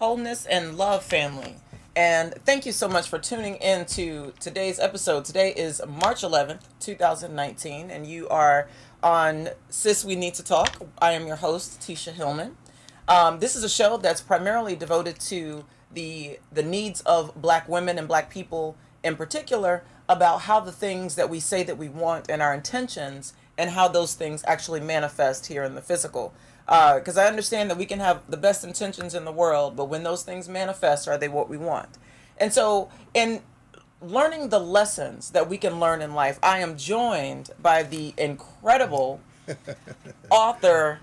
wholeness, and love, family. And thank you so much for tuning in to today's episode. Today is March 11th, 2019, and you are on Sis We Need to Talk. I am your host, Tisha Hillman. This is a show that's primarily devoted to the needs of black women and black people in particular, about how the things that we say that we want and our intentions and how those things actually manifest here in the physical. Because I understand that we can have the best intentions in the world, but when those things manifest, are they what we want? And so in learning the lessons that we can learn in life, I am joined by the incredible author,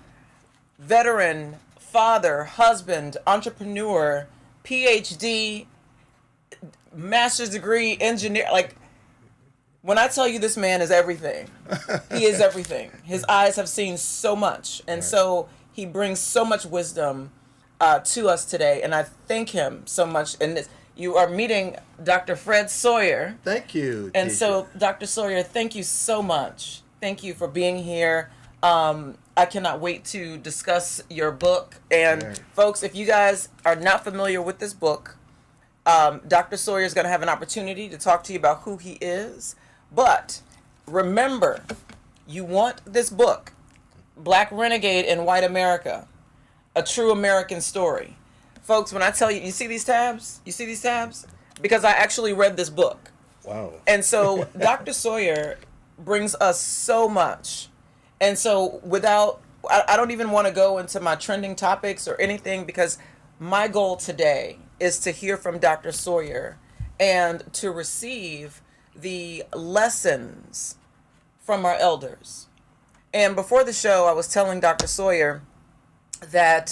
veteran, father, husband, entrepreneur, PhD, master's degree, engineer. Like, when I tell you this man is everything, he is everything. His eyes have seen so much. And so he brings so much wisdom to us today. And I thank him so much. And you are meeting Dr. Fred Sawyer. Thank you. And so, Dr. Sawyer, thank you so much. Thank you for being here. I cannot wait to discuss your book. And folks, if you guys are not familiar with this book, Dr. Sawyer is going to have an opportunity to talk to you about who he is. But remember, you want this book, Black Renegade in White America, A True American Story. Folks, when I tell you, you see these tabs? You see these tabs? Because I actually read this book. Wow. And so Dr. Sawyer brings us so much. And so I don't even want to go into my trending topics or anything, because my goal today is to hear from Dr. Sawyer and to receive the lessons from our elders. And before the show, I was telling Dr. Sawyer that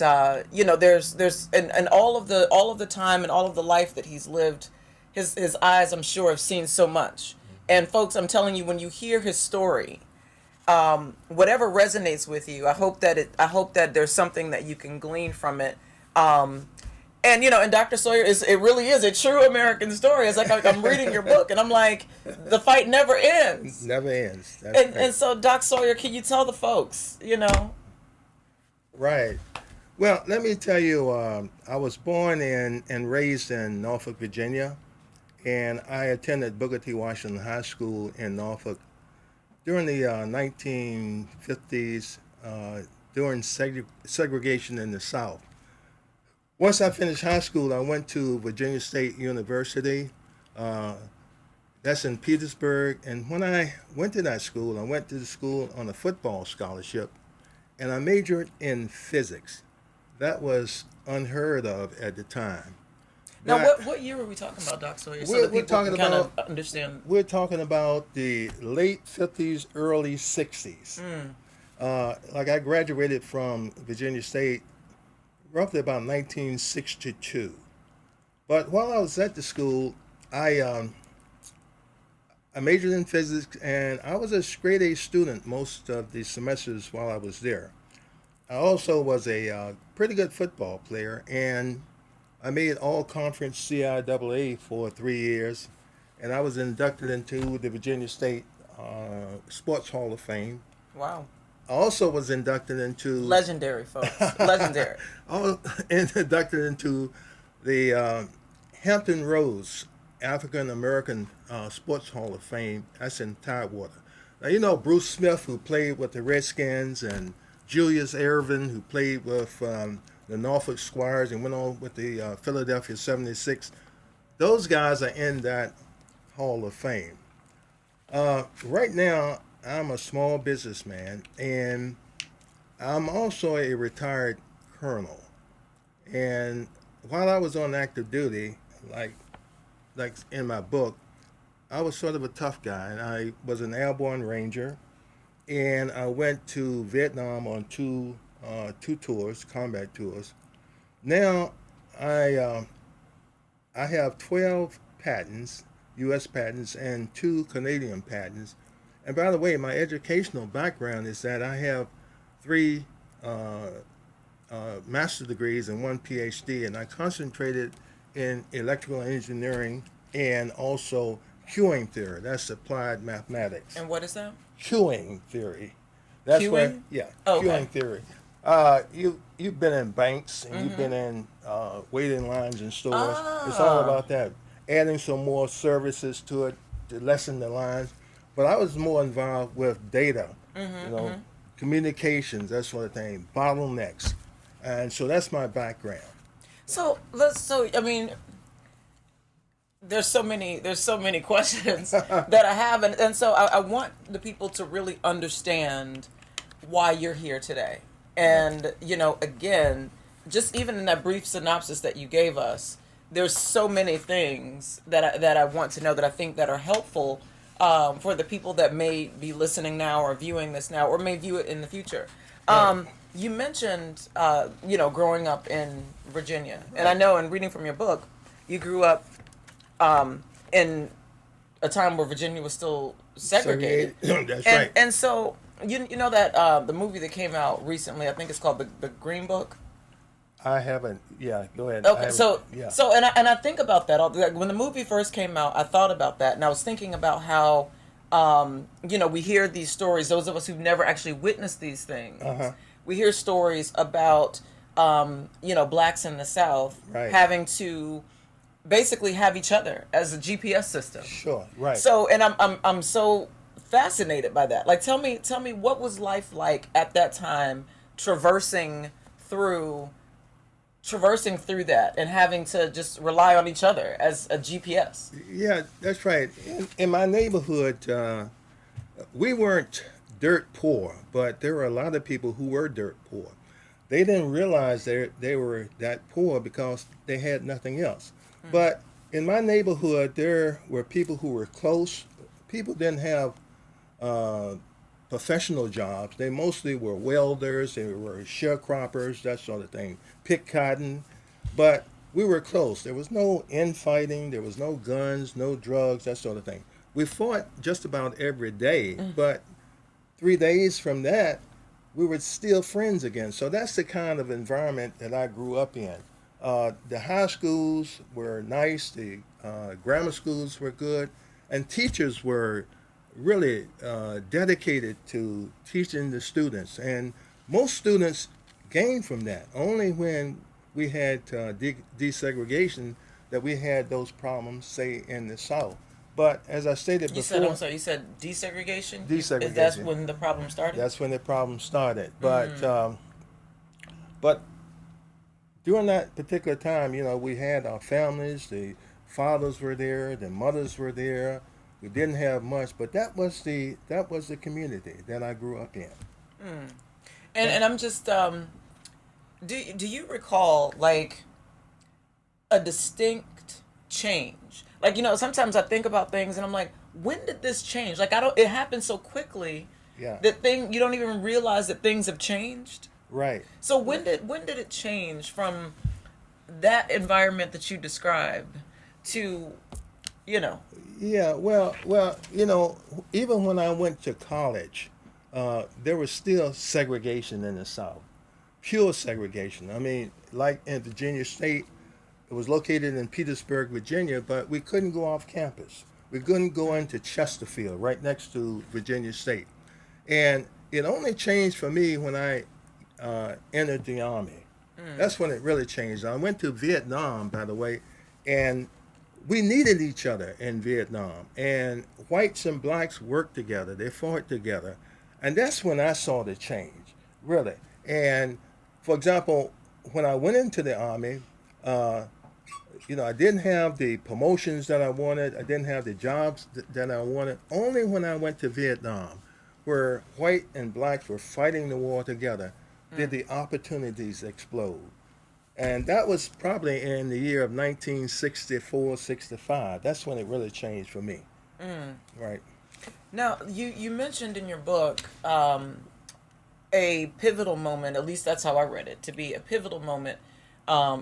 there's and all of the time and all of the life that he's lived, his eyes, I'm sure, have seen so much. And folks, I'm telling you, when you hear his story, whatever resonates with you, I hope that there's something that you can glean from it. And Dr. Sawyer it really is a true American story. It's like I'm reading your book and I'm like, the fight never ends. Never ends. And so, Doc Sawyer, can you tell the folks, Right. Well, let me tell you, I was born and raised in Norfolk, Virginia, and I attended Booker T. Washington High School in Norfolk during the 1950s, during segregation in the South. Once I finished high school, I went to Virginia State University. That's in Petersburg. And when I went to that school, I went to the school on a football scholarship, and I majored in physics. That was unheard of at the time. Now, what year were we talking about, Doc Sawyer? So that we're people talking can about, kind of understand. We're talking about the late 50s, early 60s. Like, I graduated from Virginia State roughly about 1962. But while I was at the school, I majored in physics, and I was a straight A student most of the semesters while I was there. I also was a pretty good football player, and I made all-conference CIAA for 3 years, and I was inducted into the Virginia State Sports Hall of Fame. Wow. I also was inducted into... Legendary, folks. Legendary. I was inducted into the Hampton Roads African American Sports Hall of Fame. That's in Tidewater. Now, Bruce Smith, who played with the Redskins, and Julius Ervin, who played with the Norfolk Squires and went on with the Philadelphia 76. Those guys are in that Hall of Fame. Right now, I'm a small businessman, and I'm also a retired colonel. And while I was on active duty, like in my book, I was sort of a tough guy, and I was an airborne ranger, and I went to Vietnam on two tours, combat tours. Now, I have 12 patents, U.S. patents, and 2 Canadian patents. And by the way, my educational background is that I have 3 master's degrees and 1 PhD, and I concentrated in electrical engineering and also queuing theory. That's applied mathematics. And what is that? Queuing theory. That's Queuing? where, yeah, Oh, queuing okay. theory. You've been in banks and you've been in waiting lines in stores. It's all Ah. about that. Adding some more services to it to lessen the lines. But I was more involved with data, you know, communications, that sort of thing, bottlenecks, and so that's my background. So I mean, there's so many questions that I have, and so I want the people to really understand why you're here today. And again, just even in that brief synopsis that you gave us, there's so many things that I want to know, that I think that are helpful for the people that may be listening now or viewing this now or may view it in the future. Right. You mentioned growing up in Virginia, and I know in reading from your book, you grew up in a time where Virginia was still segregated. That's and right. and so you know that the movie that came out recently, I think it's called the Green Book. I haven't. Yeah, go ahead. I Okay, haven't- so yeah, so and I think about that like, when the movie first came out. I thought about that, and I was thinking about how we hear these stories. Those of us who've never actually witnessed these things, we hear stories about blacks in the South Right. having to basically have each other as a GPS system. sure, right. So, and I'm so fascinated by that. Like, tell me what was life like at that time, through traversing through that and having to just rely on each other as a GPS. Yeah, that's right. In my neighborhood, we weren't dirt poor, but there were a lot of people who were dirt poor. They didn't realize they were that poor because they had nothing else. But in my neighborhood, there were people who were close. People didn't have professional jobs. They mostly were welders, they were sharecroppers, that sort of thing, pick cotton. But we were close. There was no infighting, there was no guns, no drugs, that sort of thing. We fought just about every day, but 3 days from that, we were still friends again. So that's the kind of environment that I grew up in. The high schools were nice, the grammar schools were good, and teachers were really dedicated to teaching the students. And most students gained from that. Only when we had desegregation that we had those problems, say, in the South. But as I stated You before, said, I'm sorry, you said desegregation? Desegregation. That's when the problem started? that's when the problem started. But during that particular time, we had our families. The fathers were there, the mothers were there. We didn't have much, but that was the community that I grew up in. And I'm just, do you recall, like, a distinct change? Like, sometimes I think about things and I'm like, when did this change? Like, it happened so quickly Yeah. that you don't even realize that things have changed. Right. So when did it change from that environment that you described to, Yeah. Well. Even when I went to college, there was still segregation in the South, pure segregation. I mean, like in Virginia State, it was located in Petersburg, Virginia, but we couldn't go off campus. We couldn't go into Chesterfield, right next to Virginia State. And it only changed for me when I entered the Army. That's when it really changed. I went to Vietnam, by the way, and we needed each other in Vietnam. And whites and blacks worked together. They fought together. And that's when I saw the change, really. And, for example, when I went into the Army, I didn't have the promotions that I wanted. I didn't have the jobs that I wanted. Only when I went to Vietnam, where white and blacks were fighting the war together, did the opportunities explode. And that was probably in the year of 1964, 65. That's when it really changed for me. Right. Now, you mentioned in your book a pivotal moment, at least that's how I read it, to be a pivotal moment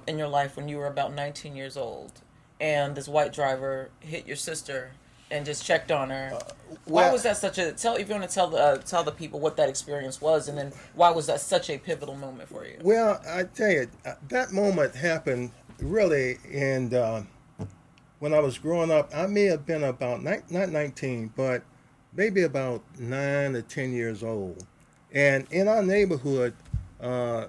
in your life when you were about 19 years old, and this white driver hit your sister and just checked on her. Why was that such a if you want to tell the people what that experience was, and then why was that such a pivotal moment for you? Well, I tell you, that moment happened really when I was growing up. I may have been about not 19, but maybe about 9 or 10 years old. And in our neighborhood, uh,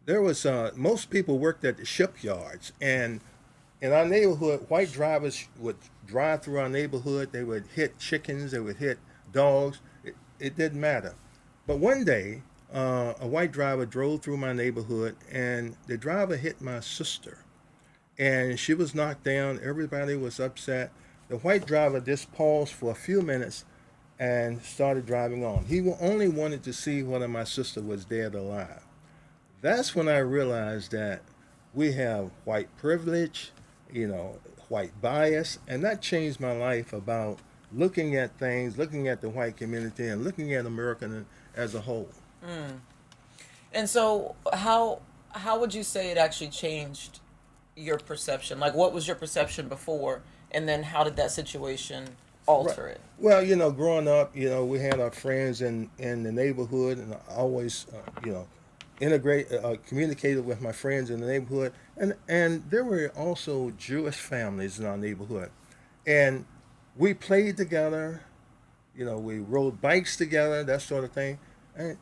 there was most people worked at the shipyards, and in our neighborhood, white drivers would drive through our neighborhood. They would hit chickens, they would hit dogs. It didn't matter. But one day, a white driver drove through my neighborhood, and the driver hit my sister, and she was knocked down. Everybody was upset. The white driver just paused for a few minutes and started driving on. He only wanted to see whether my sister was dead or alive. That's when I realized that we have white privilege, white bias, and that changed my life about looking at things, looking at the white community, and looking at America as a whole. And so, how would you say it actually changed your perception? Like, what was your perception before, and then how did that situation Right. alter it? Well, growing up, we had our friends in the neighborhood, and I always, communicated with my friends in the neighborhood, and there were also Jewish families in our neighborhood, and we played together. We rode bikes together, that sort of thing, and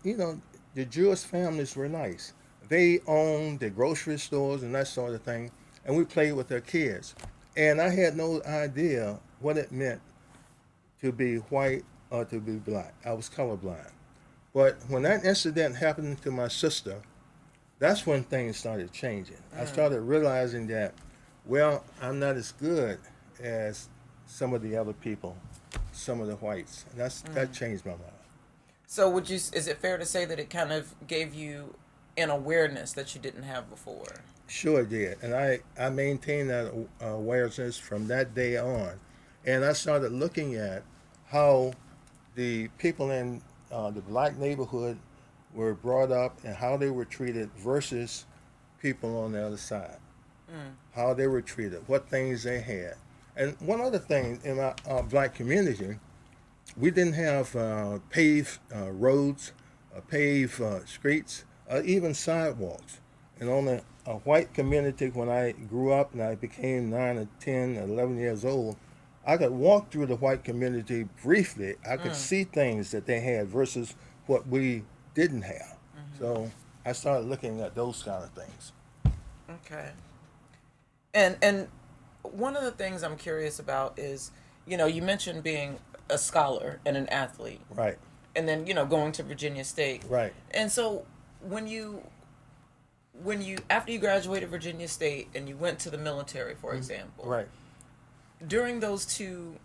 the Jewish families were nice. They owned the grocery stores and that sort of thing, and we played with their kids. And I had no idea what it meant to be white or to be black. I was colorblind. But when that incident happened to my sister, that's when things started changing. I started realizing that, well, I'm not as good as some of the other people, some of the whites. And that changed my life. So, is it fair to say that it kind of gave you an awareness that you didn't have before? Sure did. And I maintained that awareness from that day on. And I started looking at how the people in the black neighborhood were brought up and how they were treated versus people on the other side. How they were treated, what things they had. And one other thing, in my black community, we didn't have paved roads, paved streets, even sidewalks. And on a white community, when I grew up and I became 9 or 10, 11 years old, I could walk through the white community briefly. I could see things that they had versus what we didn't have. So I started looking at those kind of things. Okay. And one of the things I'm curious about is, you mentioned being a scholar and an athlete, Right, and then going to Virginia State, right. and so when you after you graduated Virginia State and you went to the military, for example, Right. during those two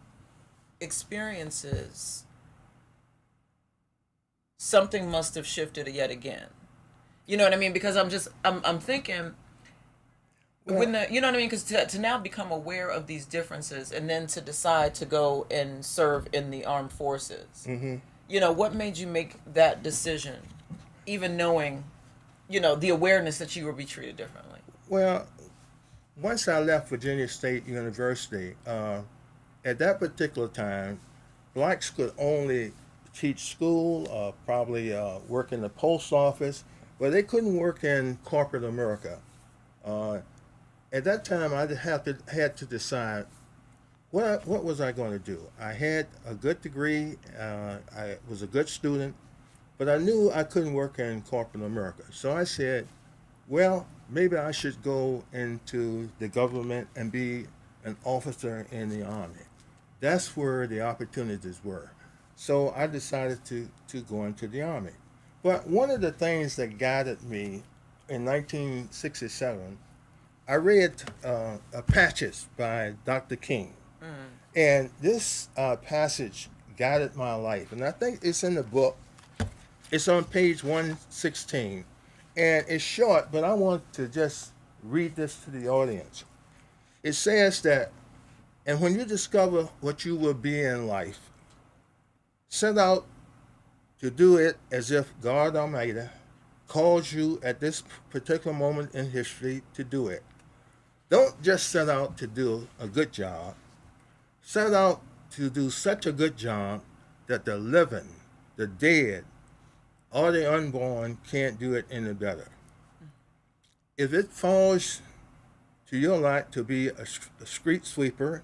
experiences, something must have shifted yet again. You know what I mean? Because I'm thinking when you know what I mean? Because to now become aware of these differences and then to decide to go and serve in the armed forces, what made you make that decision, even knowing, the awareness that you would be treated differently? Well, once I left Virginia State University, at that particular time, blacks could only teach school, probably work in the post office, but they couldn't work in corporate America. At that time, I had to decide what was I going to do. I had a good degree, I was a good student, but I knew I couldn't work in corporate America. So I said, well, maybe I should go into the government and be an officer in the Army. That's where the opportunities were. So I decided to go into the Army. But one of the things that guided me in 1967, I read Patches by Dr. King. And this passage guided my life. And I think it's in the book. It's on page 116. And it's short, but I want to just read this to the audience. It says that, and when you discover what you will be in life, set out to do it as if God Almighty calls you at this particular moment in history to do it. Don't just set out to do a good job. Set out to do such a good job that the living, the dead, or the unborn can't do it any better. If it falls to your lot to be a street sweeper,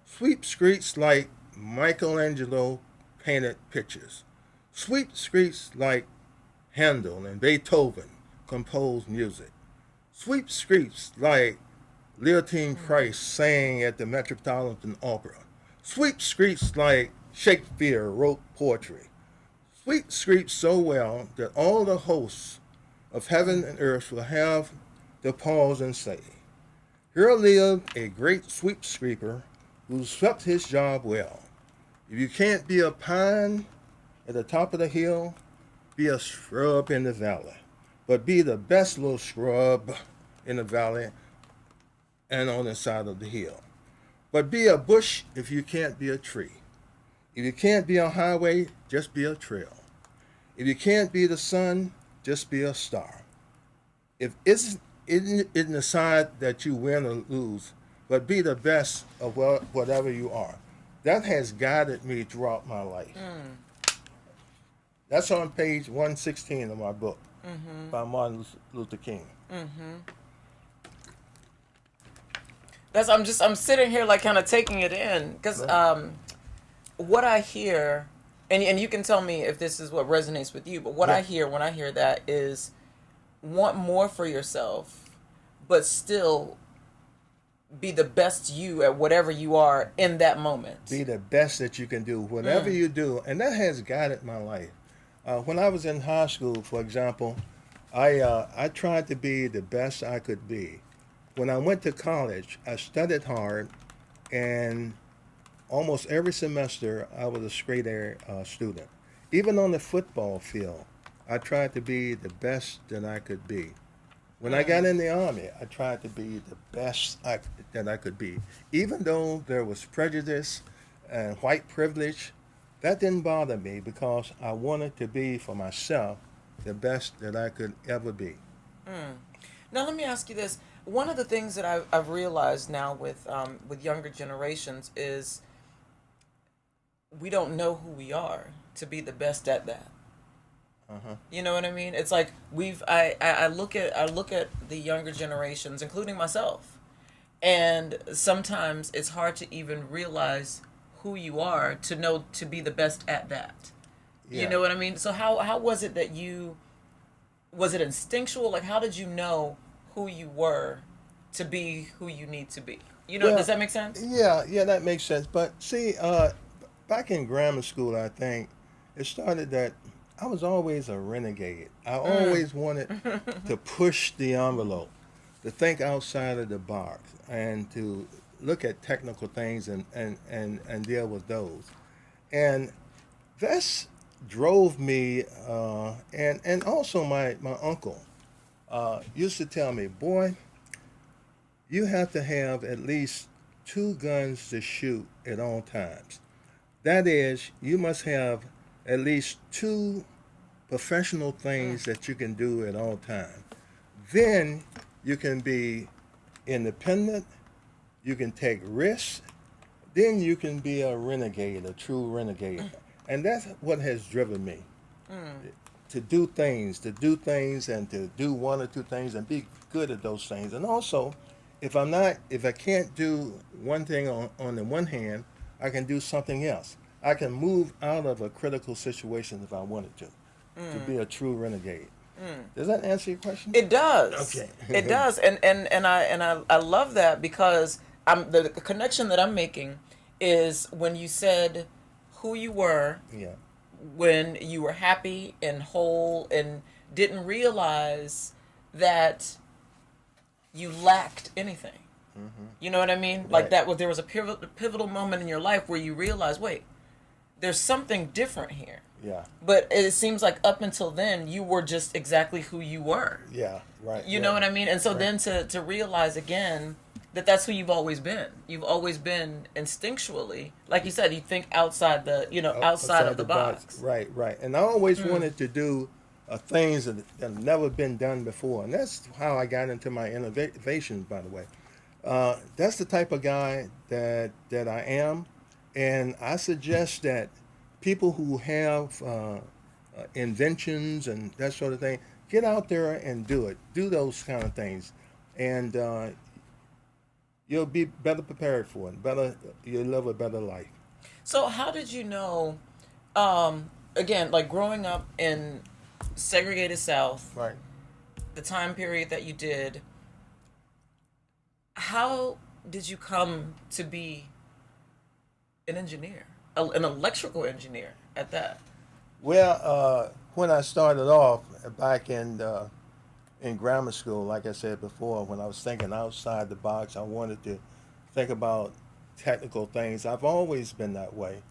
sweep streets like Michelangelo painted pictures. Sweep streets like Handel and Beethoven composed music. Sweet streets like Leontine Price sang at the Metropolitan Opera. Sweet streets like Shakespeare wrote poetry. Sweet streets so well that all the hosts of heaven and earth will have to pause and say, here lived a great sweep sweeper who swept his job well. If you can't be a pine at the top of the hill, be a shrub in the valley. But be the best little shrub in the valley and on the side of the hill. But be a bush if you can't be a tree. If you can't be a highway, just be a trail. If you can't be the sun, just be a star. If it isn't a side that you win or lose, but be the best of whatever you are. That has guided me throughout my life. That's on page 116 of my book by Martin Luther King. I'm sitting here like kind of taking it in because what I hear, and you can tell me if this is what resonates with you, but what I hear when I hear that is want more for yourself, but still be the best you at whatever you are in that moment. Be the best that you can do, whatever you do. And that has guided my life. When I was in high school, for example, I tried to be the best I could be. When I went to college, I studied hard, and almost every semester I was a straight A student. Even on the football field, I tried to be the best that I could be. When I got in the Army, I tried to be the best that I could be. Even though there was prejudice and white privilege, that didn't bother me because I wanted to be for myself the best that I could ever be. Now let me ask you this. One of the things that I've realized now with younger generations is we don't know who we are to be the best at that. You know what I mean? It's like I look at the younger generations, including myself, and sometimes it's hard to even realize who you are to know to be the best at that. Yeah. You know what I mean? So how was it that was it instinctual? Like how did you know who you were to be who you need to be? You know, Well, does that make sense? Yeah, that makes sense. But see, back in grammar school, I think it started that I was always a renegade. I always wanted to push the envelope, to think outside of the box, and to look at technical things and deal with those. And that's drove me, and also my uncle used to tell me, boy, you have to have at least 2 guns to shoot at all times. That is, you must have at least 2 professional things that you can do at all times. Then you can be independent, you can take risks, then you can be a renegade, a true renegade. And that's what has driven me to do things and to do 1 or 2 things and be good at those things. And also, if I can't do one thing on the one hand, I can do something else. I can move out of a critical situation if I wanted to be a true renegade. Does that answer your question? It does. Okay. It does, and I love that because the connection that I'm making is when you said who you were, when you were happy and whole and didn't realize that you lacked anything. You know what I mean? Right. Like there was a pivotal moment in your life where you realized, wait, there's something different here. Yeah. But it seems like up until then, you were just exactly who you were. Yeah, right. You know what I mean? And so then to realize again that that's who you've always been. You've always been instinctually, like you said, you think outside outside of the box. Right. And I always wanted to do things that have never been done before. And that's how I got into my innovations, by the way. That's the type of guy that I am. And I suggest that people who have inventions and that sort of thing, get out there and do it. Do those kind of things. And you'll be better prepared for it. You'll live a better life. So how did you know, again, like growing up in segregated South, Right. the time period that you did, how did you come to be an engineer, an electrical engineer at that? Well, when I started off back in grammar school, like I said before, when I was thinking outside the box, I wanted to think about technical things. I've always been that way.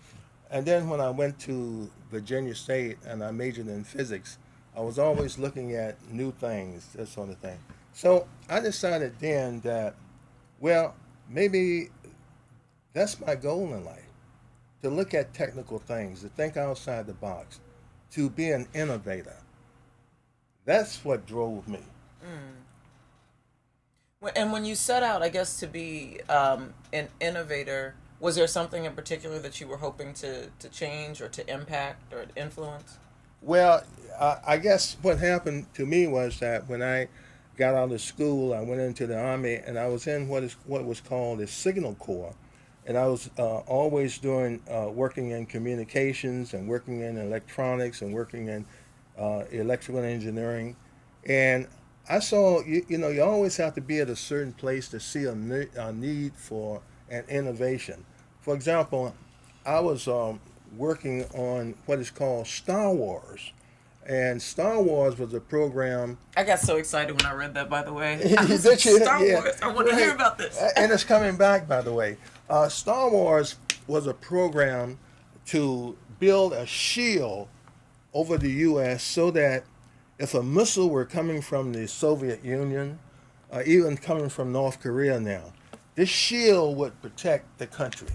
And then when I went to Virginia State and I majored in physics, I was always looking at new things, that sort of thing. So I decided then that, well, maybe that's my goal in life, to look at technical things, to think outside the box, to be an innovator. That's what drove me. And when you set out, I guess, to be an innovator, was there something in particular that you were hoping to change or to impact or influence? Well, I guess what happened to me was that when I got out of school, I went into the Army and I was in what was called the Signal Corps. And I was always doing working in communications and working in electronics and working in electrical engineering. And I saw, you always have to be at a certain place to see a need for an innovation. For example, I was working on what is called Star Wars. And Star Wars was a program. I got so excited when I read that, by the way. I was Did you? Star Yeah. Wars. I want to hear about this. And it's coming back, by the way. Star Wars was a program to build a shield over the U.S. so that if a missile were coming from the Soviet Union, even coming from North Korea now, this shield would protect the country.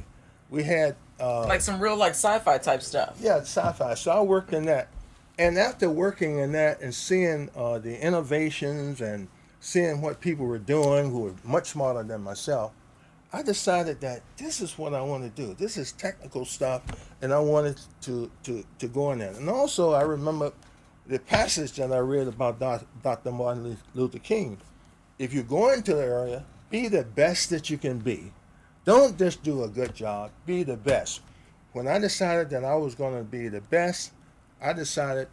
We had Like some real like sci-fi type stuff. yeah, sci-fi. So I worked in that, and after working in that and seeing the innovations and seeing what people were doing who were much smarter than myself, I decided that this is what I want to do. This is technical stuff, and I wanted to go in there. And also, I remember the passage that I read about Dr. Martin Luther King. If you go into the area, be the best that you can be. Don't just do a good job. Be the best. When I decided that I was going to be the best, I decided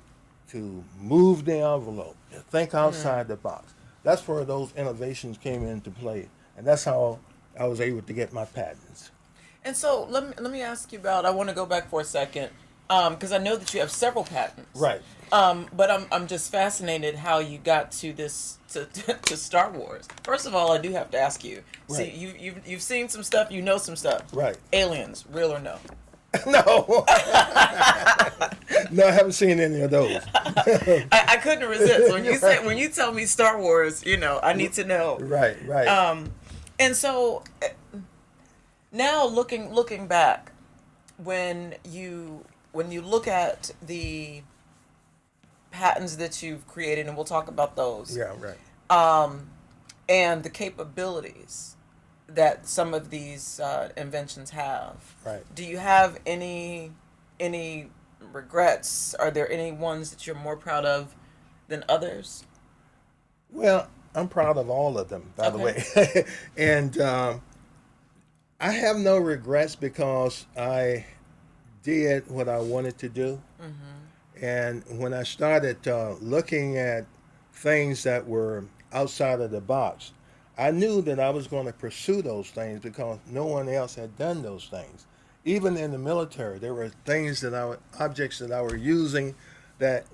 to move the envelope, to think outside the box. That's where those innovations came into play, and that's how I was able to get my patents. And so let me ask you about. I want to go back for a second because I know that you have several patents. Right. But I'm just fascinated how you got to this to Star Wars. First of all, I do have to ask you. Right. See, you've seen some stuff. You know some stuff. Right. Aliens, real or no? No. No, I haven't seen any of those. I couldn't resist when you said when you tell me Star Wars. I need to know. Right. Right. And so now looking back, when you look at the patents that you've created, and we'll talk about those. Yeah. Right. And the capabilities that some of these inventions have. Right. Do you have any regrets? Are there any ones that you're more proud of than others? Well, I'm proud of all of them, by the way. And I have no regrets because I did what I wanted to do. Mm-hmm. And when I started looking at things that were outside of the box, I knew that I was going to pursue those things because no one else had done those things. Even in the military, there were things objects that I were using that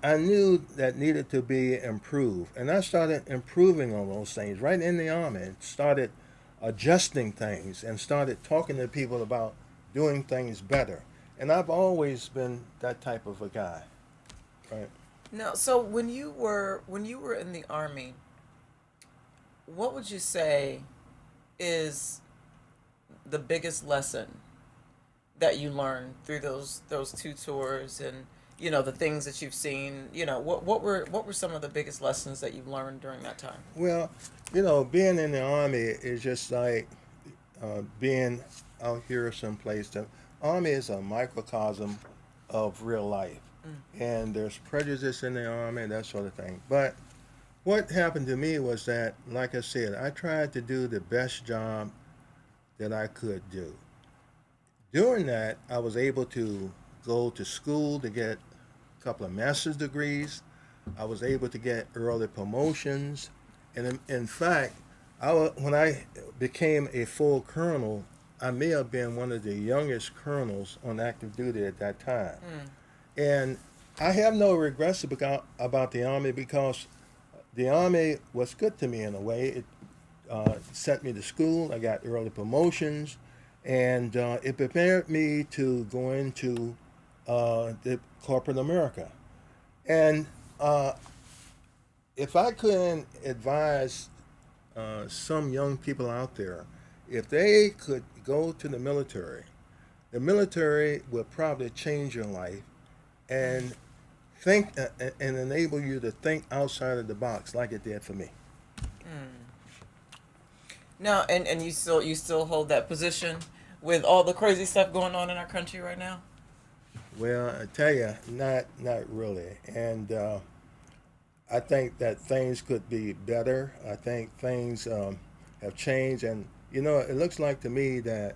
I knew that needed to be improved. And I started improving on those things right in the Army and started adjusting things and started talking to people about doing things better. And I've always been that type of a guy. Right. Now, so when you were in the Army, what would you say is the biggest lesson that you learned through those two tours, and the things that you've seen? What were some of the biggest lessons that you've learned during that time? Well, being in the Army is just like being out here someplace. The Army is a microcosm of real life, and there's prejudice in the Army, that sort of thing. But what happened to me was that, like I said, I tried to do the best job that I could do. During that, I was able to go to school to get couple of master's degrees. I was able to get early promotions, and in fact, when I became a full colonel, I may have been one of the youngest colonels on active duty at that time. And I have no regrets about the Army because the Army was good to me in a way. It sent me to school. I got early promotions, and it prepared me to go into the corporate America. And if I could advise some young people out there, if they could go to the military will probably change your life and think and enable you to think outside of the box like it did for me. No, and you still hold that position with all the crazy stuff going on in our country right now? Well, I tell you, not really. And I think that things could be better. I think things have changed, and it looks like to me that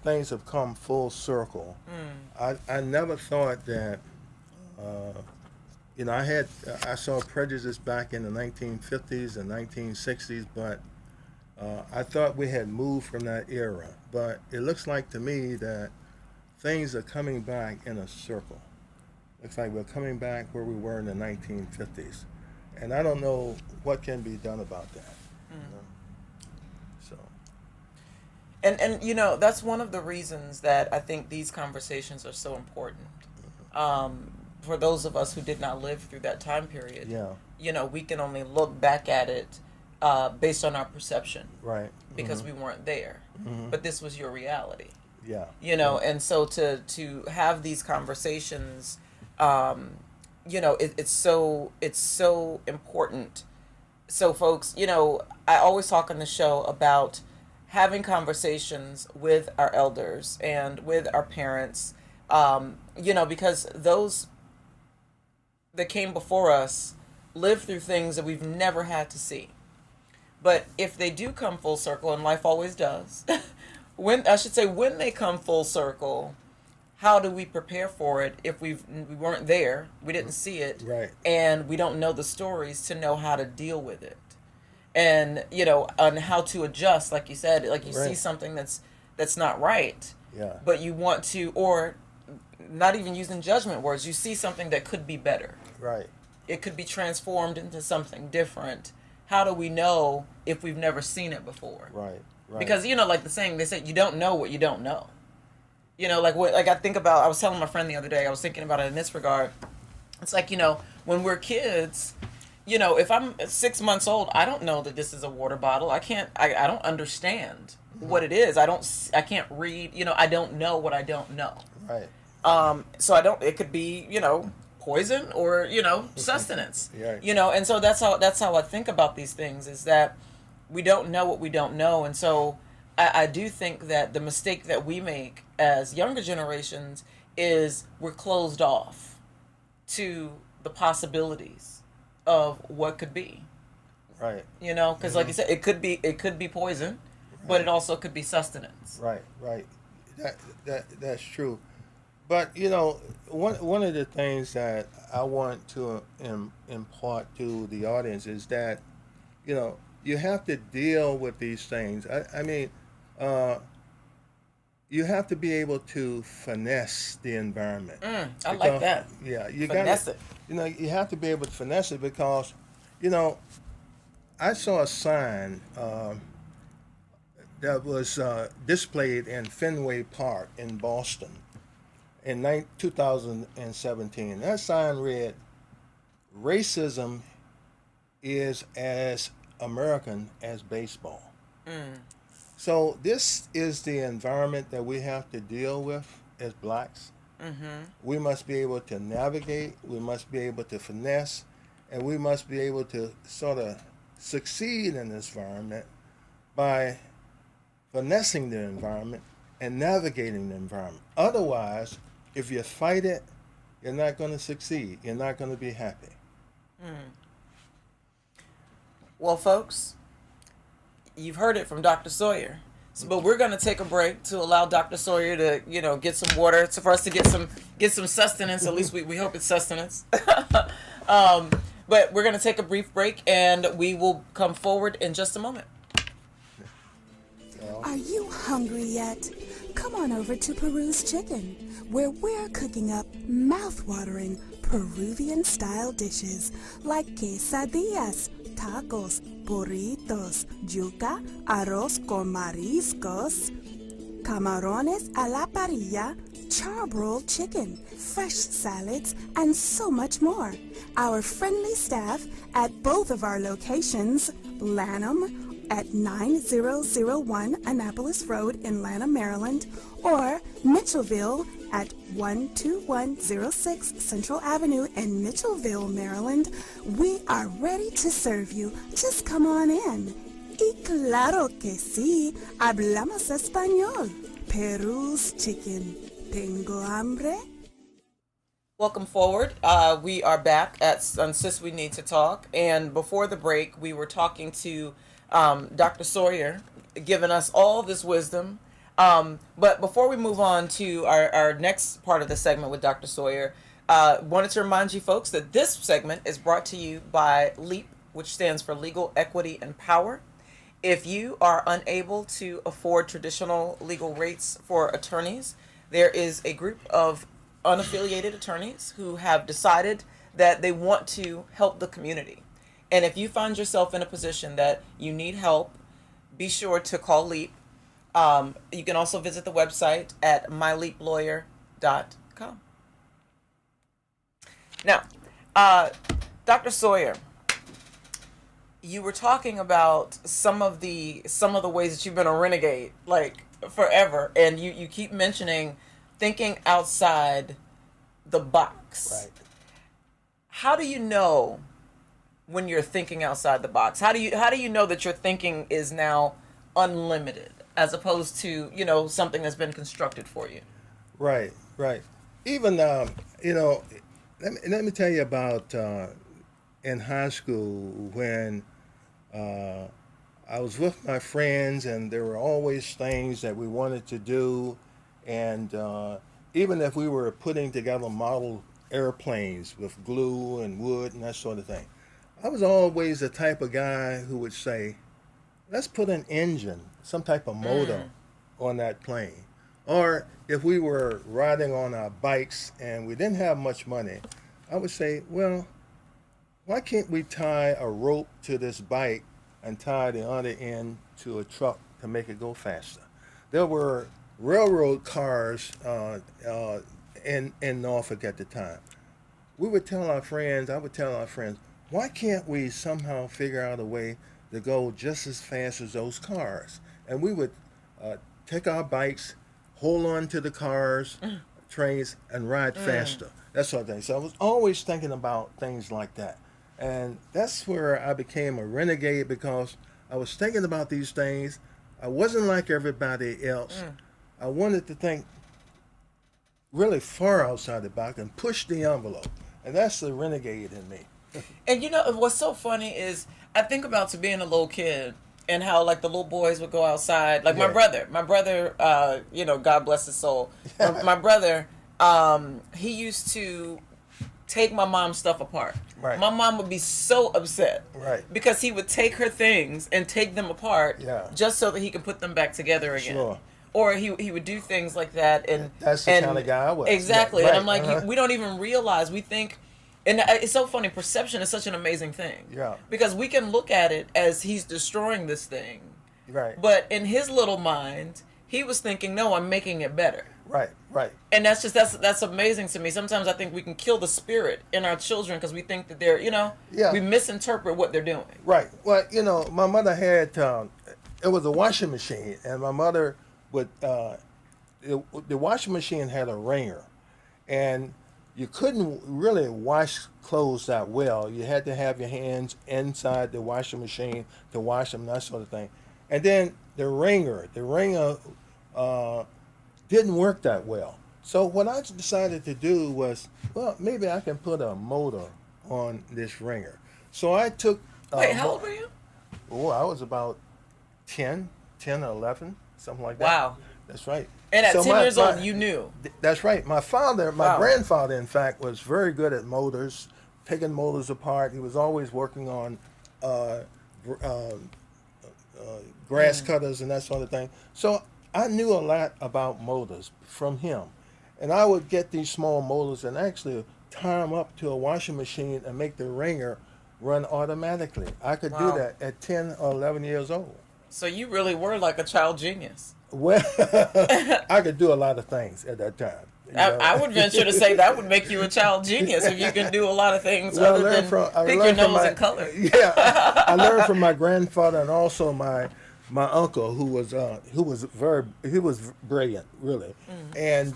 things have come full circle. I never thought that. I saw prejudice back in the 1950s and 1960s, but I thought we had moved from that era. But it looks like to me that things are coming back in a circle. Looks like we're coming back where we were in the 1950s. And I don't know what can be done about that. So. And that's one of the reasons that I think these conversations are so important. For those of us who did not live through that time period, we can only look back at it based on our perception. Right. Because we weren't there. But this was your reality. Yeah. And so to have these conversations, it's so important. So folks, I always talk on the show about having conversations with our elders and with our parents, because those that came before us lived through things that we've never had to see. But if they do come full circle, and life always does, when they come full circle, how do we prepare for it if we weren't there, we didn't see it, right, and we don't know the stories to know how to deal with it, and on how to adjust, like you said, like you right. see something that's not right, but you want to, or not even using judgment words, you see something that could be better, right, it could be transformed into something different. How do we know if we've never seen it before? Right. Because like the saying, they said you don't know what you don't know. I think about, I was telling my friend the other day, I was thinking about it in this regard. It's like, when we're kids, if I'm 6 months old, I don't know that this is a water bottle. I don't understand what it is. I can't read, I don't know what I don't know. Right. So it could be, poison or, sustenance, and so that's how I think about these things, is that we don't know what we don't know. And so I do think that the mistake that we make as younger generations is we're closed off to the possibilities of what could be. Right. Because like you said, it could be poison, right, but it also could be sustenance. Right. That's true. But one of the things that I want to impart to the audience is that you have to deal with these things. I mean, you have to be able to finesse the environment. I like that. Yeah, you finesse it. You have to be able to finesse it because, I saw a sign that was displayed in Fenway Park in Boston in 2017. That sign read, "Racism is as American as baseball." So this is the environment that we have to deal with as blacks. We must be able to navigate, we must be able to finesse, and we must be able to sort of succeed in this environment by finessing the environment and navigating the environment. Otherwise, if you fight it, you're not going to succeed. You're not going to be happy. Well, folks, you've heard it from Dr. Sawyer. So, but we're going to take a break to allow Dr. Sawyer to, get some water, for us to get some sustenance. At least we hope it's sustenance. But we're going to take a brief break, and we will come forward in just a moment. Are you hungry yet? Come on over to Peru's Chicken, where we're cooking up mouth-watering Peruvian-style dishes like quesadillas, tacos, burritos, yuca, arroz con mariscos, camarones a la parrilla, charbroiled chicken, fresh salads, and so much more. Our friendly staff at both of our locations, Lanham at 9001 Annapolis Road in Lanham, Maryland, or Mitchellville at 12106 Central Avenue in Mitchellville, Maryland, we are ready to serve you. Just come on in. Y claro que sí, hablamos español. Peru's Chicken. ¿Tengo hambre? Welcome forward. We are back on Sis We Need to Talk. And before the break, we were talking to Dr. Sawyer, giving us all this wisdom. But before we move on to our next part of the segment with Dr. Sawyer, wanted to remind you folks that this segment is brought to you by LEAP, which stands for Legal Equity and Power. If you are unable to afford traditional legal rates for attorneys, there is a group of unaffiliated attorneys who have decided that they want to help the community. And if you find yourself in a position that you need help, be sure to call LEAP. You can also visit the website at myleaplawyer.com. Now, Dr. Sawyer, you were talking about some of the ways that you've been a renegade, like forever, and you keep mentioning thinking outside the box. Right. How do you know when you're thinking outside the box? How do you know that your thinking is now unlimited as opposed to, something that's been constructed for you? Right. Even let me tell you about in high school when I was with my friends, and there were always things that we wanted to do, and even if we were putting together model airplanes with glue and wood and that sort of thing, I was always the type of guy who would say, let's put an engine, some type of motor on that plane. Or if we were riding on our bikes and we didn't have much money, I would say, well, why can't we tie a rope to this bike and tie the other end to a truck to make it go faster? There were railroad cars in Norfolk at the time. I would tell our friends, why can't we somehow figure out a way to go just as fast as those cars? And we would take our bikes, hold on to the cars, trains, and ride faster. That sort of thing. So I was always thinking about things like that. And that's where I became a renegade, because I was thinking about these things. I wasn't like everybody else. I wanted to think really far outside the box and push the envelope. And that's the renegade in me. And what's so funny is I think about to being a little kid and how like the little boys would go outside. Like my brother, God bless his soul. My brother, he used to take my mom's stuff apart. Right. My mom would be so upset. Right. Because he would take her things and take them apart just so that he could put them back together again. Sure. Or he would do things like that. And that's the kind of guy I was. Exactly. Yeah, right. And I'm like, we don't even realize. We think, and it's so funny, perception is such an amazing thing. Yeah. Because we can look at it as he's destroying this thing. Right. But in his little mind, he was thinking, no, I'm making it better. Right. And that's amazing to me. Sometimes I think we can kill the spirit in our children because we think that they're, we misinterpret what they're doing. Right. Well, my mother had, it was a washing machine, and my mother would, the washing machine had a wringer, and you couldn't really wash clothes that well. You had to have your hands inside the washing machine to wash them, that sort of thing. And then the wringer didn't work that well. So what I decided to do was, well, maybe I can put a motor on this wringer. So I took... Wait, how old were you? Oh, I was about 10 or 11. something like that. Wow. That's right. And at So 10 years old, you knew. That's right. My Wow. grandfather, in fact, was very good at motors, taking motors apart. He was always working on grass cutters and that sort of thing. So I knew a lot about motors from him. And I would get these small motors and actually tie them up to a washing machine and make the wringer run automatically. I could Wow. do that at 10 or 11 years old. So you really were like a child genius. Well, I could do a lot of things at that time. I would venture to say that would make you a child genius if you can do a lot of things other than pick your nose and color. Yeah, I learned from my grandfather and also my uncle, who was brilliant, really, and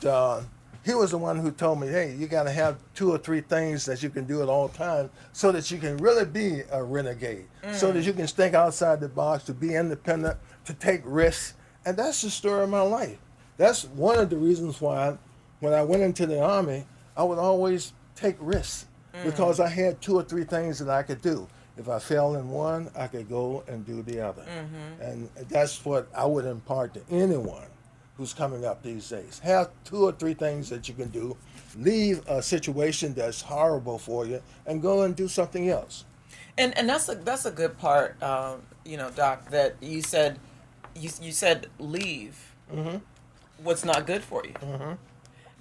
he was the one who told me, hey, you got to have 2 or 3 things that you can do at all times so that you can really be a renegade, so that you can think outside the box, to be independent, to take risks. And that's the story of my life. That's one of the reasons why when I went into the Army, I would always take risks because I had 2 or 3 things that I could do. If I failed in one, I could go and do the other. And that's what I would impart to anyone who's coming up these days. Have 2 or 3 things that you can do. Leave a situation that's horrible for you and go and do something else. And that's a good part, Doc, that you said leave what's not good for you.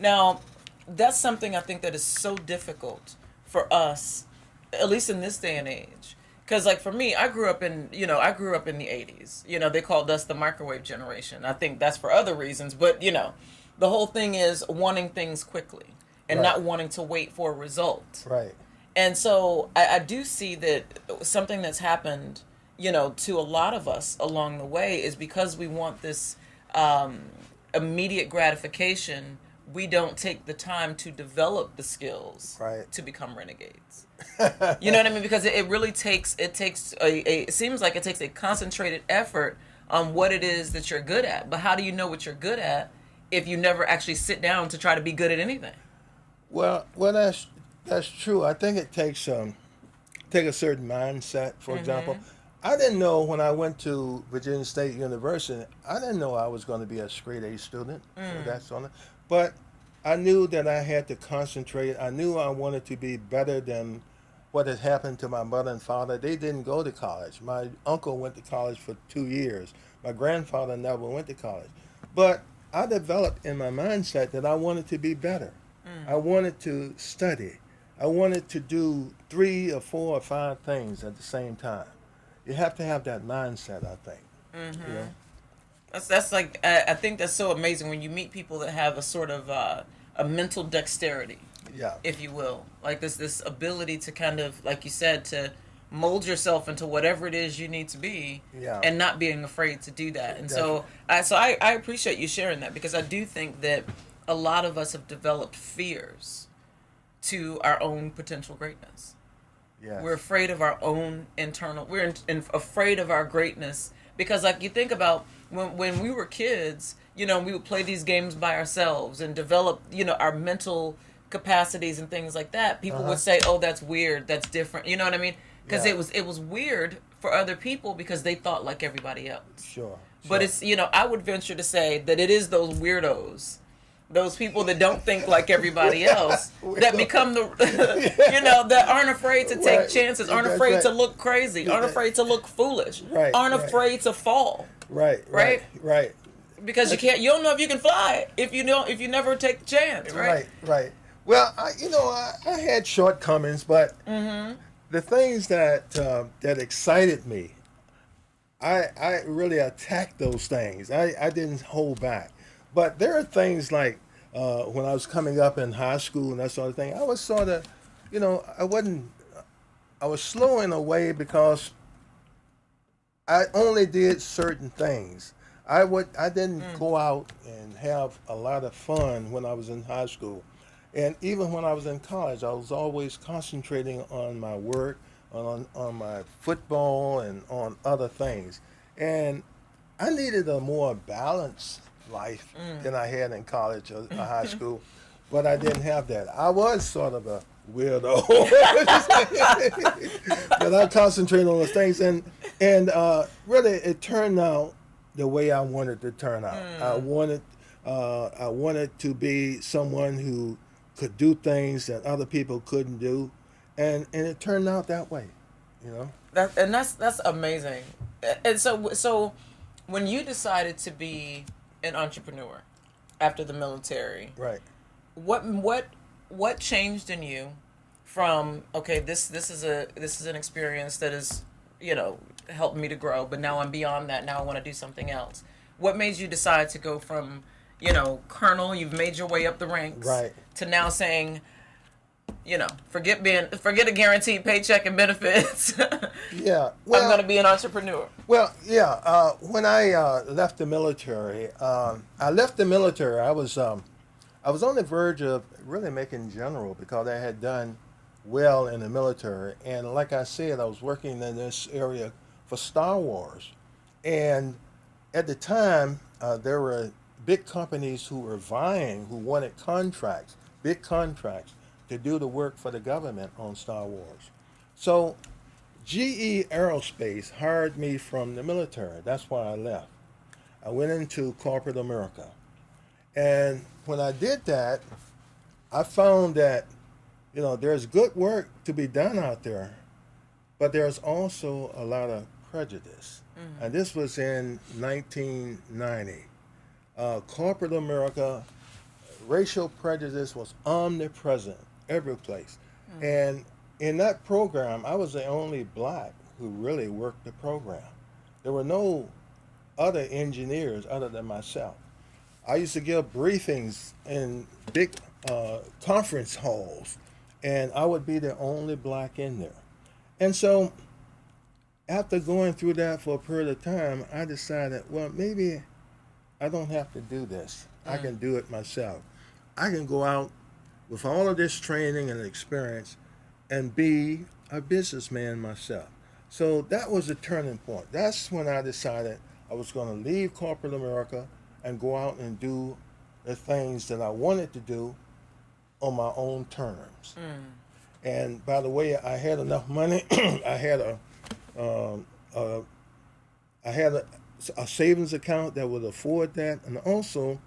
Now, that's something I think that is so difficult for us, at least in this day and age. Because, like, for me, I grew up in the 80s. They called us the microwave generation. I think that's for other reasons. But, the whole thing is wanting things quickly and not wanting to wait for a result. Right. And so I do see that something that's happened, to a lot of us along the way is because we want this immediate gratification. We don't take the time to develop the skills to become renegades. You know what I mean? Because it really takes it seems like it takes a concentrated effort on what it is that you're good at. But how do you know what you're good at if you never actually sit down to try to be good at anything? Well, that's true. I think it takes take a certain mindset. For example, I didn't know when I went to Virginia State University, I didn't know I was going to be a straight A student. That's on it. But I knew that I had to concentrate. I knew I wanted to be better than what had happened to my mother and father. They didn't go to college. My uncle went to college for 2 years. My grandfather never went to college. But I developed in my mindset that I wanted to be better. I wanted to study. I wanted to do 3 or 4 or 5 things at the same time. You have to have that mindset, I think. That's like, I think that's so amazing when you meet people that have a sort of a mental dexterity, if you will, like this ability to kind of, like you said, to mold yourself into whatever it is you need to be, and not being afraid to do that. And Definitely. so I appreciate you sharing that, because I do think that a lot of us have developed fears to our own potential greatness. Yes. We're afraid of our own internal. We're afraid of our greatness because, like, you think about when we were kids, we would play these games by ourselves and develop, our mental capacities and things like that. People would say, "Oh, that's weird. That's different." You know what I mean? Because it was weird for other people because they thought like everybody else. Sure. But it's I would venture to say that it is those weirdos. Those people that don't think like everybody else, that become that aren't afraid to take chances, aren't afraid to look crazy, aren't afraid to look foolish, aren't afraid to fall. Right. Because you don't know if you can fly if you never take the chance. Right. Well, I had shortcomings, but the things that excited me, I really attacked those things. I didn't hold back. But there are things like when I was coming up in high school and that sort of thing, I was sort of, I was slowing away because I only did certain things. I didn't go out and have a lot of fun when I was in high school. And even when I was in college, I was always concentrating on my work, on my football, and on other things. And I needed a more balanced life than I had in college or high school, but I didn't have that. I was sort of a weirdo, but I concentrated on those things, and really it turned out the way I wanted to turn out. I wanted to be someone who could do things that other people couldn't do, and it turned out that way, you know. That's amazing. And so when you decided to be an entrepreneur after the military, Right. what changed in you from, okay, this is an experience that is, helped me to grow, but now I'm beyond that. Now I want to do something else. What made you decide to go from, colonel, you've made your way up the ranks, Right, to now saying, forget a guaranteed paycheck and benefits. yeah. I'm going to be an entrepreneur. Well, yeah. When I left the military, I was on the verge of really making general because I had done well in the military, and like I said, I was working in this area for Star Wars, and at the time there were big companies who were vying, who wanted contracts, big contracts, to do the work for the government on Star Wars. So GE Aerospace hired me from the military. That's why I left. I went into corporate America. And when I did that, I found that, there's good work to be done out there, but there's also a lot of prejudice. Mm-hmm. And this was in 1990. Corporate America, racial prejudice was omnipresent every place. Mm-hmm. And in that program, I was the only black who really worked the program. There were no other engineers other than myself. I used to give briefings in big conference halls, and I would be the only black in there. And so after going through that for a period of time, I decided, well, maybe I don't have to do this. I can do it myself. I can go out with all of this training and experience and be a businessman myself. So that was the turning point. That's when I decided I was going to leave corporate America and go out and do the things that I wanted to do on my own terms. And by the way, I had enough money. I had a savings account that would afford that, and also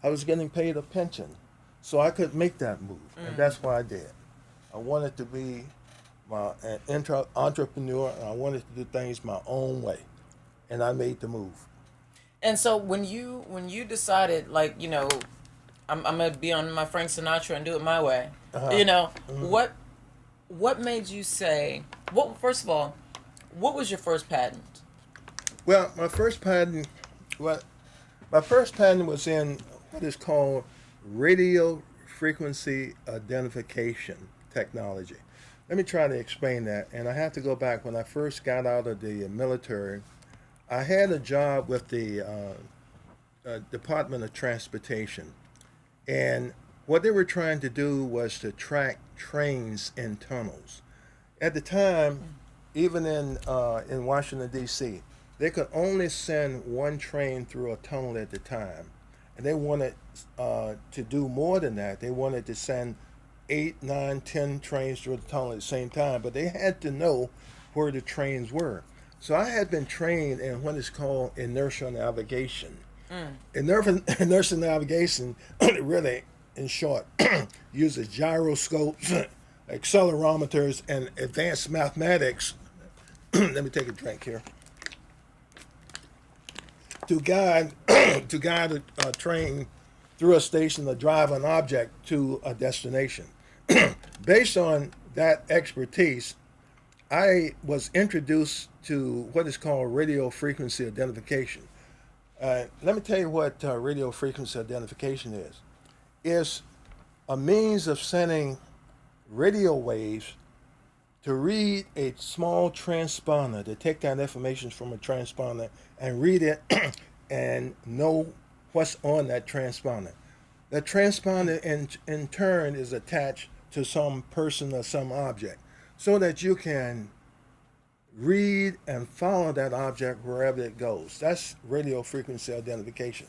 I was getting paid a pension, so I could make that move, and that's what I did. I wanted to be an entrepreneur, and I wanted to do things my own way, and I made the move. And so when you decided, I'm gonna be on my Frank Sinatra and do it my way, what made you say? First of all, what was your first patent? Well, my first patent was in what is called radio frequency identification technology. Let me try to explain that. And I have to go back. When I first got out of the military, I had a job with the Department of Transportation. And what they were trying to do was to track trains in tunnels. At the time, even in Washington, D.C., they could only send one train through a tunnel at the time. And they wanted to do more than that. They wanted to send 8, 9, 10 trains through the tunnel at the same time, but they had to know where the trains were. So I had been trained in what is called inertial navigation. Inertial navigation, really, in short, uses gyroscopes, accelerometers, and advanced mathematics. Let me take a drink here. To guide a train through a station to drive an object to a destination. Based on that expertise, I was introduced to what is called radio frequency identification. Let me tell you what radio frequency identification is. It's a means of sending radio waves to read a small transponder, to take that information from a transponder and read it and know what's on that transponder. The transponder in turn is attached to some person or some object so that you can read and follow that object wherever it goes. That's radio frequency identification.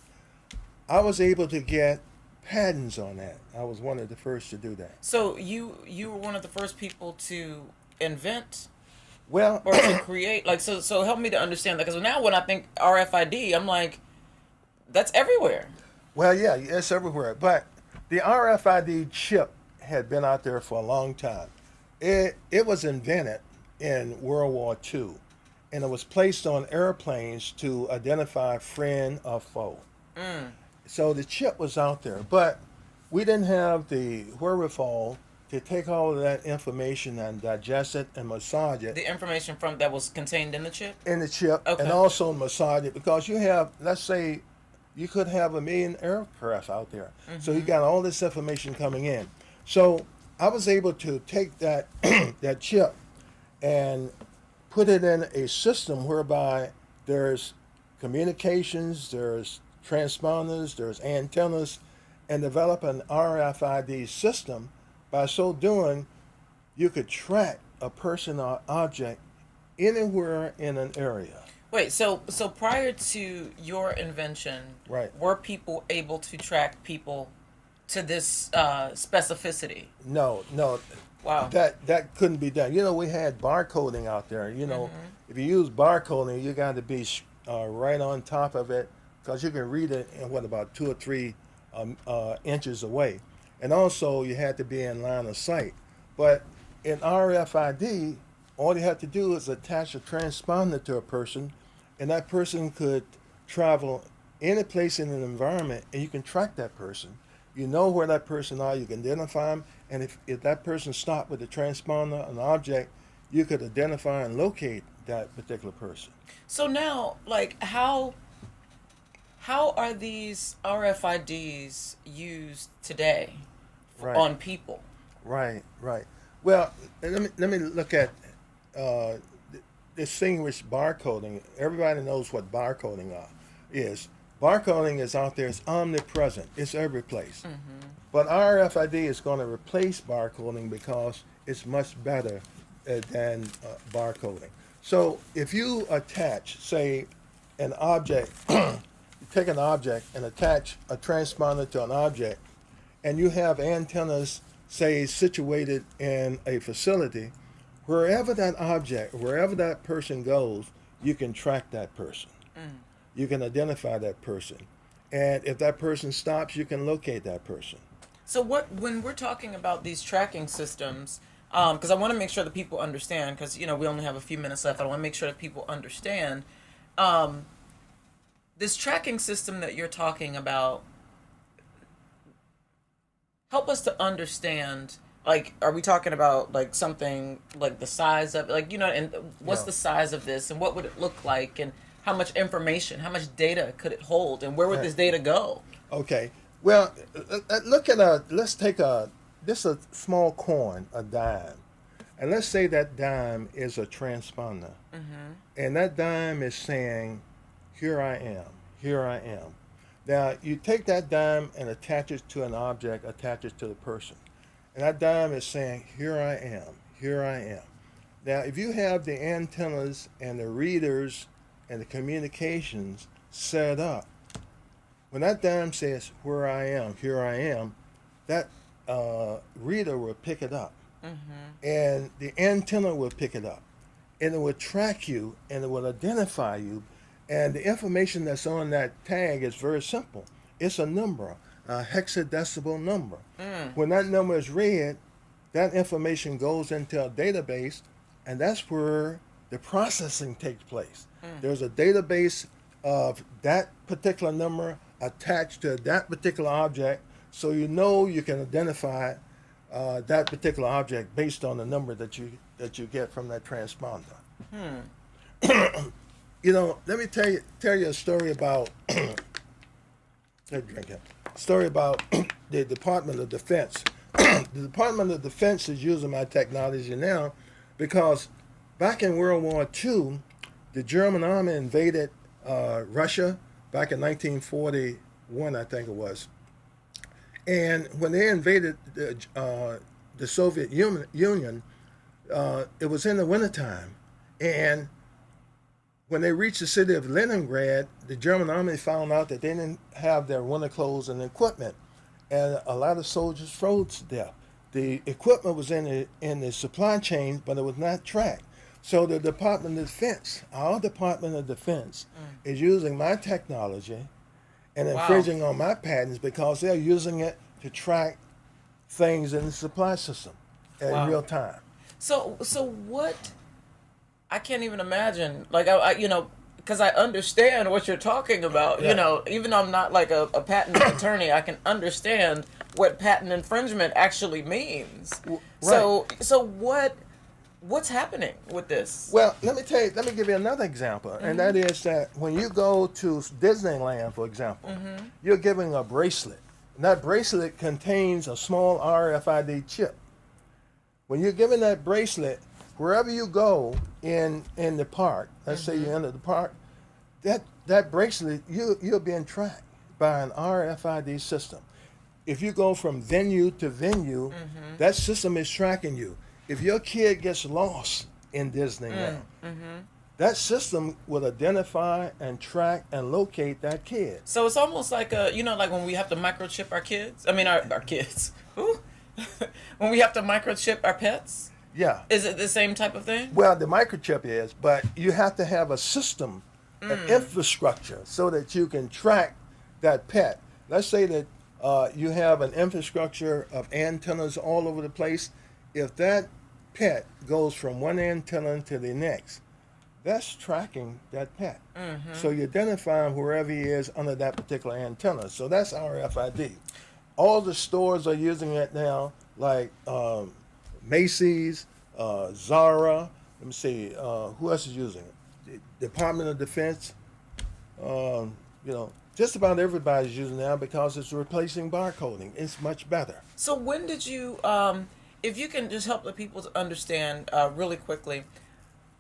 I was able to get patents on that. I was one of the first to do that. So you were one of the first people to invent Well, or to create? Like, so help me to understand that, because now when I think RFID, I'm like, that's everywhere. well, yeah, it's everywhere. But the RFID chip had been out there for a long time. It was invented in World War II, and it was placed on airplanes to identify friend or foe. So the chip was out there, but we didn't have the wherewithal to take all of that information and digest it and massage it The information from that was contained in the chip. in the chip, Okay. and also massage it, because you have, let's say, you could have 1 million aircraft out there. So you got all this information coming in. So I was able to take that that chip and put it in a system whereby there's communications, there's transponders, there's antennas, and develop an RFID system. By so doing, you could track a person or object anywhere in an area. Wait, so prior to your invention, Right. were people able to track people to this specificity? No, no, Wow. that couldn't be done. You know, we had barcoding out there. You know, if you use barcoding, you got to be right on top of it, because you can read it in about 2 or 3 inches away, and also you had to be in line of sight. But in RFID, all you have to do is attach a transponder to a person, and that person could travel any place in an environment, and you can track that person. You know where that person are, you can identify them, and if that person stopped with a transponder, an object, you could identify and locate that particular person. So now, like, how are these RFIDs used today Right. on people? Right, right. Well, let me look at distinguish barcoding. Everybody knows what barcoding is. Barcoding is out there. It's omnipresent. It's every place. But RFID is going to replace barcoding because it's much better than barcoding. So if you attach, say, an object, you take an object and attach a transponder to an object, and you have antennas, say, situated in a facility, wherever that object, wherever that person goes, you can track that person. You can identify that person. And if that person stops, you can locate that person. So when we're talking about these tracking systems, because I want to make sure that people understand, because we only have a few minutes left. I want to make sure that people understand this tracking system that you're talking about. Help us to understand. Like, are we talking about like something like the size of, like, and what's Yeah. the size of this, and what would it look like, and how much information, how much data could it hold, and where would Right. this data go? Okay. Well, let's take this a small coin, a dime. And let's say that dime is a transponder. And that dime is saying, here I am, here I am. Now, you take that dime and attach it to an object, attach it to the person. And that dime is saying, here I am, here I am. Now, if you have the antennas and the readers and the communications set up, when that dime says, where I am, here I am, that reader will pick it up. And the antenna will pick it up. And it will track you, and it will identify you. And the information that's on that tag is very simple. It's a number, a hexadecimal number. When that number is read, that information goes into a database, and that's where the processing takes place. There's a database of that particular number attached to that particular object, so you can identify that particular object based on the number that you get from that transponder. Let me tell you a story about story about the Department of Defense. The Department of Defense is using my technology now because back in World War II, the German army invaded Russia back in 1941, I think it was. And when they invaded the Soviet Union, it was in the wintertime. And when they reached the city of Leningrad, the German army found out that they didn't have their winter clothes and equipment. And a lot of soldiers froze to death. The equipment was in the supply chain, but it was not tracked. So the Department of Defense, our Department of Defense, is using my technology and Wow. infringing on my patents because they're using it to track things in the supply system in Wow. real time. So what? I can't even imagine. Like because I understand what you're talking about. Yeah. Even though I'm not like a patent attorney, I can understand what patent infringement actually means. Right. So what's happening with this? Well, let me give you another example, and that is that when you go to Disneyland, for example, you're giving a bracelet. And that bracelet contains a small RFID chip. When you're giving that bracelet, wherever you go in the park, let's say you enter the park, that bracelet, you're being tracked by an RFID system. If you go from venue to venue, that system is tracking you. If your kid gets lost in Disneyland, that system will identify and track and locate that kid. So it's almost like like when we have to microchip our kids. I mean, our kids. Ooh. When we have to microchip our pets. Yeah. Is it the same type of thing? Well, the microchip is, but you have to have a system, an infrastructure, so that you can track that pet. Let's say that you have an infrastructure of antennas all over the place. If that pet goes from one antenna to the next, that's tracking that pet. So you identify him wherever he is under that particular antenna. So that's RFID. All the stores are using it now, like Macy's, Zara. Let me see, who else is using it? The Department of Defense. Just about everybody's using it now because it's replacing barcoding. It's much better. So when did you, if you can just help the people to understand really quickly,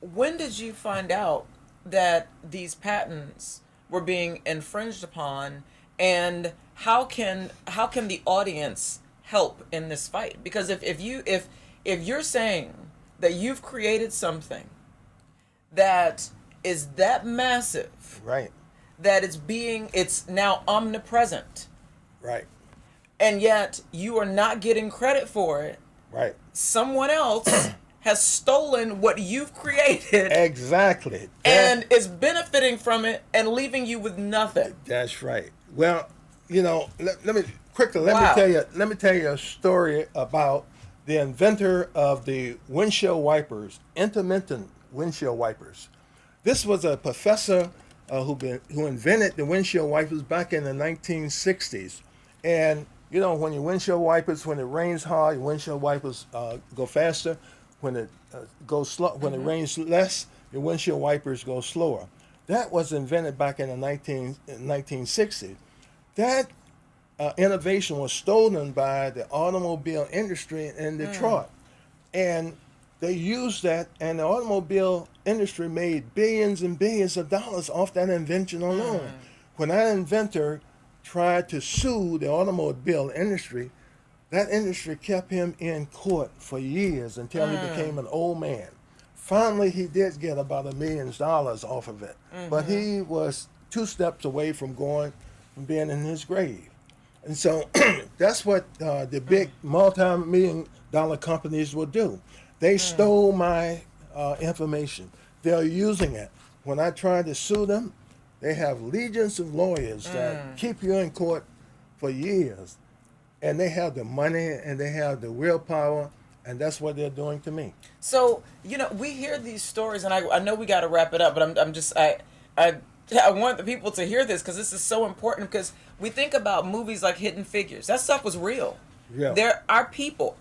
when did you find out that these patents were being infringed upon, and how can the audience help in this fight? Because if you're saying that you've created something that is that massive, Right. that it's now omnipresent, Right. and yet you are not getting credit for it, Right. someone else has stolen what you've created Exactly. and is benefiting from it and leaving you with nothing. That's right. Well, let me quickly Wow. let me tell you a story about the inventor of the windshield wipers, intermittent windshield wipers. This was a professor who invented the windshield wipers back in the 1960s. And when your windshield wipers, when it rains hard, your windshield wipers go faster. When it goes slow, when it rains less, your windshield wipers go slower. That was invented back in the 1960s. That innovation was stolen by the automobile industry in Detroit. And they used that, and the automobile industry made billions and billions of dollars off that invention alone. When that inventor tried to sue the automobile industry, that industry kept him in court for years until he became an old man. Finally, he did get about $1 million off of it, but he was 2 steps away from being in his grave. And so that's what the big multi-million-dollar companies will do. They stole my information. They're using it. When I try to sue them, they have legions of lawyers that keep you in court for years. And they have the money and they have the willpower, and that's what they're doing to me. So, we hear these stories, and I know we got to wrap it up, but I want the people to hear this because this is so important, because we think about movies like Hidden Figures. That stuff was real. Yeah. Our people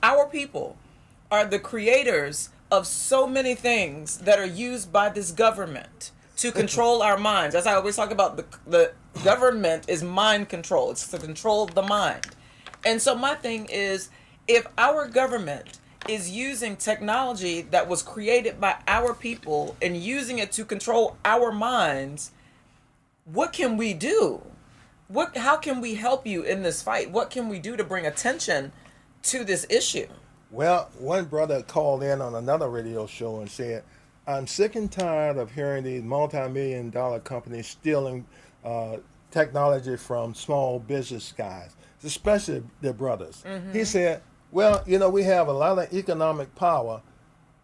are the creators of so many things that are used by this government to control our minds. As I always talk about, the government is mind control. It's to control the mind. And so my thing is, if our government is using technology that was created by our people and using it to control our minds, what can we do? How can we help you in this fight? What can we do to bring attention to this issue? Well, one brother called in on another radio show and said, I'm sick and tired of hearing these multi-million-dollar companies stealing technology from small business guys, especially their brothers. He said, well, we have a lot of economic power.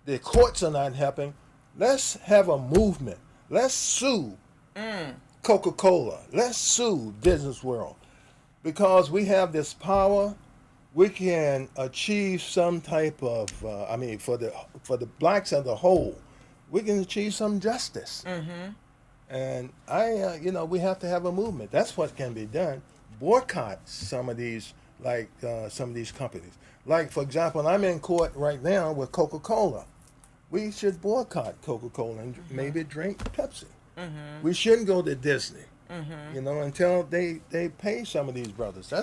The courts are not helping. Let's have a movement. Let's sue Coca-Cola. Let's sue Business World. Because we have this power, we can achieve some type of, for the blacks as a whole, we can achieve some justice. And we have to have a movement. That's what can be done. Boycott some of these, some of these companies. Like, for example, I'm in court right now with Coca-Cola. We should boycott Coca-Cola and maybe drink Pepsi. We shouldn't go to Disney, until they pay some of these brothers.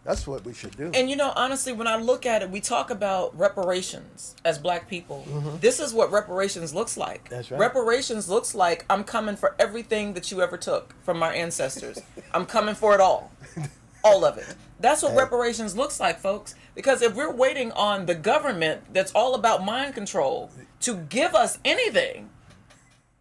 That's what we should do. And honestly, when I look at it, we talk about reparations as black people. This is what reparations looks like. That's right. Reparations looks like I'm coming for everything that you ever took from our ancestors. I'm coming for it all. All of it. That's what reparations looks like, folks. Because if we're waiting on the government that's all about mind control to give us anything,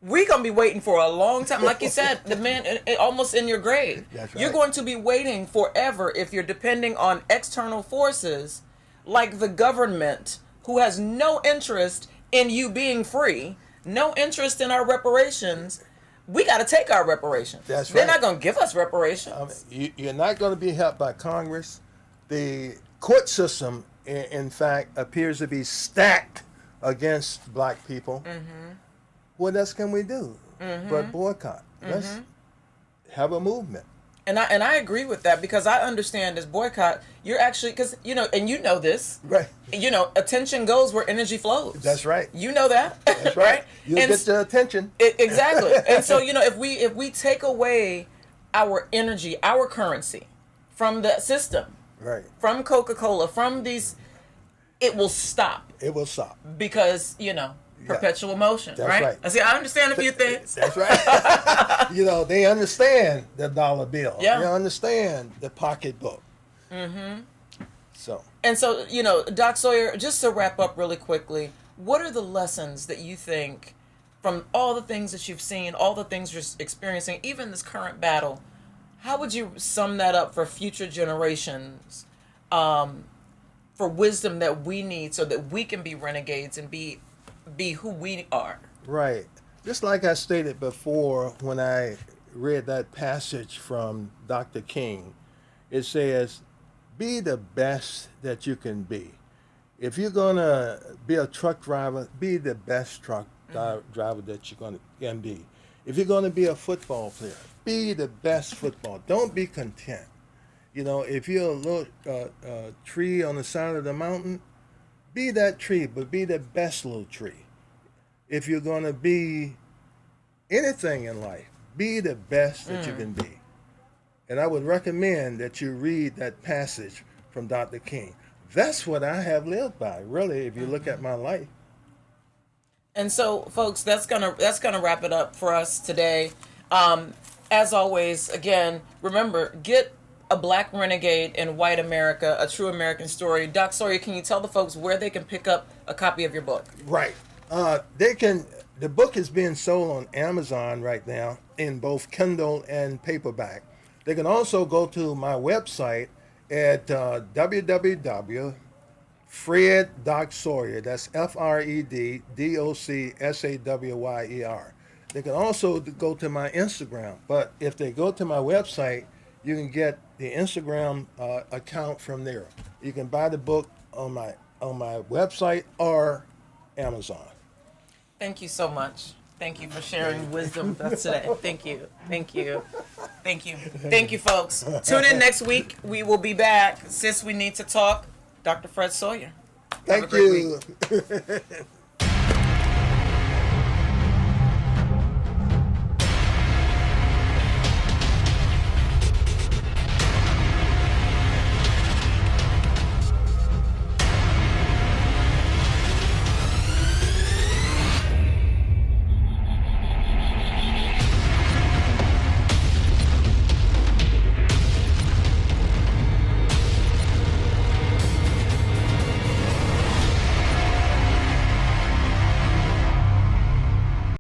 we're going to be waiting for a long time. Like you said, the man almost in your grave. That's right. You're going to be waiting forever if you're depending on external forces like the government, who has no interest in you being free, no interest in our reparations. We got to take our reparations. That's right. They're not going to give us reparations. You're not going to be helped by Congress. The court system, in fact, appears to be stacked against black people. What else can we do but boycott? Let's have a movement. And I agree with that, because I understand as boycott, you're actually, because, and you know this. Right. Attention goes where energy flows. That's right. You know that. That's right. You get the attention. Exactly. And so, if we take away our energy, our currency from the system, right, from Coca-Cola, from these, it will stop. It will stop. Because, perpetual motion, That's right? I see. I understand a few things. That's right. They understand the dollar bill. Yeah. They understand the pocketbook. So. And so, Doc Sawyer, just to wrap up really quickly, what are the lessons that you think from all the things that you've seen, all the things you're experiencing, even this current battle? How would you sum that up for future generations, for wisdom that we need so that we can be renegades and be who we are? Right. Just like I stated before when I read that passage from Dr. King, it says, be the best that you can be. If you're going to be a truck driver, be the best truck driver that you're can be. If you're going to be a football player, be the best football. Don't be content. If you're a little tree on the side of the mountain, be that tree, but be the best little tree. If you're going to be anything in life, be the best that you can be. And I would recommend that you read that passage from Dr. King. That's what I have lived by, really, if you look at my life. And so, folks, that's gonna wrap it up for us today. As always, again, remember, get a Black Renegade in White America, a true American story. Doc Sawyer, can you tell the folks where they can pick up a copy of your book? Right. The book is being sold on Amazon right now in both Kindle and paperback. They can also go to my website at www.FredDocSawyer. That's FredDocSawyer. They can also go to my Instagram. But if they go to my website, you can get the Instagram account from there. You can buy the book on my website or Amazon. Thank you so much. Thank you for sharing wisdom with us today. Thank you. Thank you. Thank you. Thank you, folks. Tune in next week. We will be back. Sis, we need to talk. Dr. Fred Sawyer. Thank you.